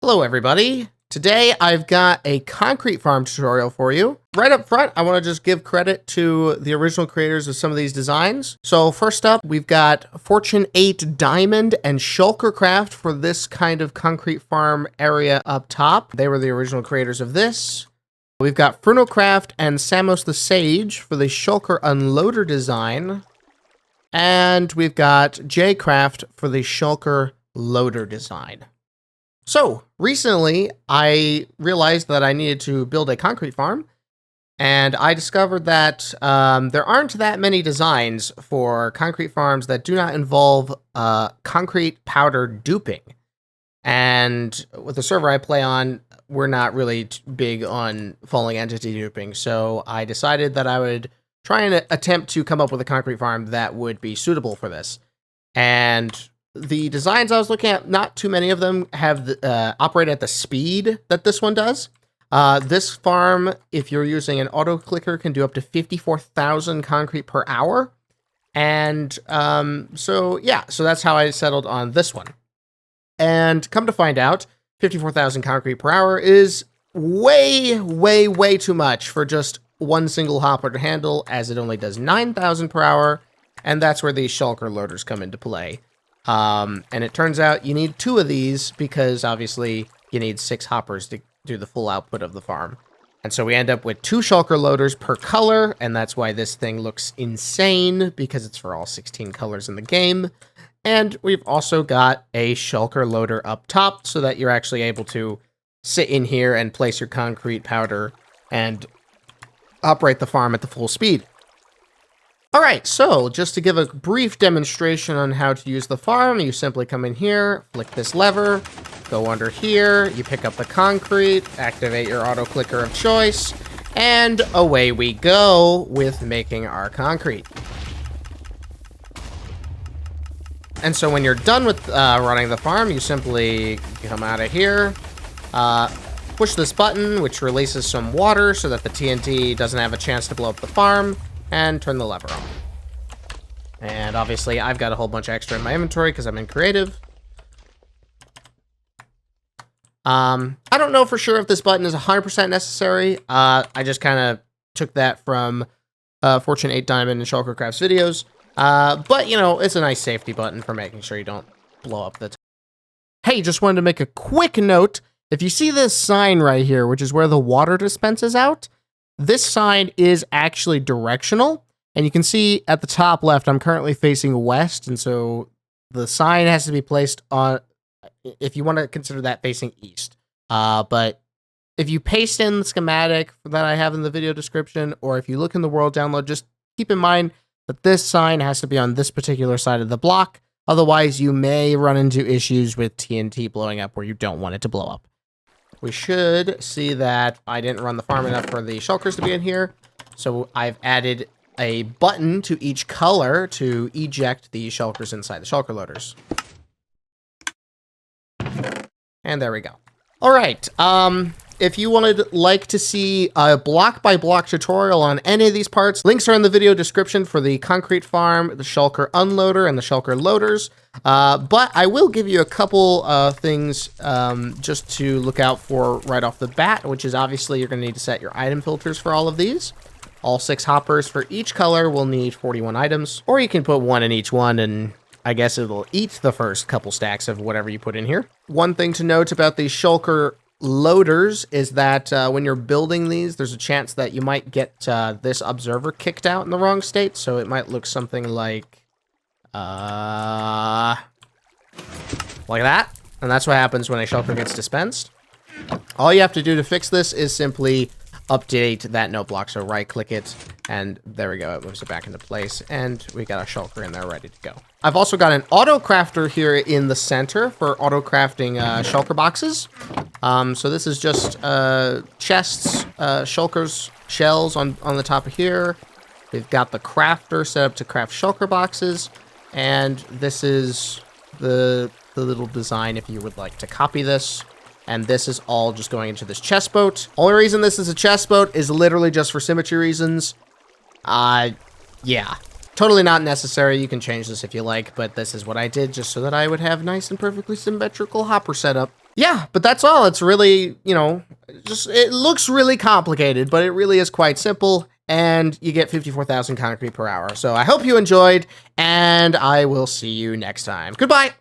Hello everybody! Today I've got a concrete farm tutorial for you. Right up front, I want to just give credit to the original creators of some of these designs. So first up, we've got Fortune 8 Diamond and Shulker Craft for this kind of concrete farm area up top. They were the original creators of this. We've got Frunocraft and Samos the Sage for the Shulker Unloader design. And we've got J-Craft for the Shulker Loader design. So, recently, I realized that I needed to build a concrete farm, and I discovered that there aren't that many designs for concrete farms that do not involve concrete powder duping. And with the server I play on, we're not really big on falling entity duping, so I decided that I would try and attempt to come up with a concrete farm that would be suitable for this. And the designs I was looking at, not too many of them have operate at the speed that this one does. This farm, if you're using an auto clicker, can do up to 54,000 concrete per hour. And so that's how I settled on this one. And come to find out, 54,000 concrete per hour is way, way, way too much for just one single hopper to handle, as it only does 9,000 per hour. And that's where these shulker loaders come into play. And it turns out you need 2 of these because obviously you need 6 hoppers to do the full output of the farm. And so we end up with 2 shulker loaders per color, and that's why this thing looks insane, because it's for all 16 colors in the game. And we've also got a shulker loader up top so that you're actually able to sit in here and place your concrete powder and operate the farm at the full speed. Alright, so just to give a brief demonstration on how to use the farm, you simply come in here, flick this lever, go under here, you pick up the concrete, activate your auto clicker of choice, and away we go with making our concrete. And so when you're done with running the farm, you simply come out of here, push this button, which releases some water so that the TNT doesn't have a chance to blow up the farm, and turn the lever on. And obviously, I've got a whole bunch extra in my inventory because I'm in creative. I don't know for sure if this button is 100% necessary. I just kind of took that from Fortune 8 Diamond and Shulker Craft's videos. But, you know, it's a nice safety button for making sure you don't blow up the... Hey, just wanted to make a quick note. If you see this sign right here, which is where the water dispenses out, this sign is actually directional, and you can see at the top left, I'm currently facing west, and so the sign has to be placed on, if you want to consider that facing east. But if you paste in the schematic that I have in the video description, or if you look in the world download, just keep in mind that this sign has to be on this particular side of the block. Otherwise, you may run into issues with TNT blowing up where you don't want it to blow up. We should see that I didn't run the farm enough for the shulkers to be in here. So I've added a button to each color to eject the shulkers inside the shulker loaders. And there we go. All right. If you would like to see a block-by-block tutorial on any of these parts, links are in the video description for the concrete farm, the shulker unloader, and the shulker loaders. But I will give you a couple things just to look out for right off the bat, which is obviously you're going to need to set your item filters for all of these. All 6 hoppers for each color will need 41 items, or you can put 1 in each one, and I guess it'll eat the first couple stacks of whatever you put in here. One thing to note about these shulker loaders is that when you're building these, there's a chance that you might get this observer kicked out in the wrong state, so it might look something like that, and that's what happens when a shulker gets dispensed. All you have to do to fix this is simply update that note block, so right click it, and there we go, it moves it back into place, and we got a shulker in there ready to go. I've also got an auto crafter here in the center for auto crafting shulker boxes. So this is just chests, shulkers, shells on the top of here. We've got the crafter set up to craft shulker boxes, and this is the little design if you would like to copy this. And this is all just going into this chest boat. Only reason this is a chest boat is literally just for symmetry reasons. Yeah. Totally not necessary. You can change this if you like, but this is what I did just so that I would have nice and perfectly symmetrical hopper setup. Yeah, but that's all. It's really, just it looks really complicated, but it really is quite simple. And you get 54,000 concrete per hour. So I hope you enjoyed, and I will see you next time. Goodbye.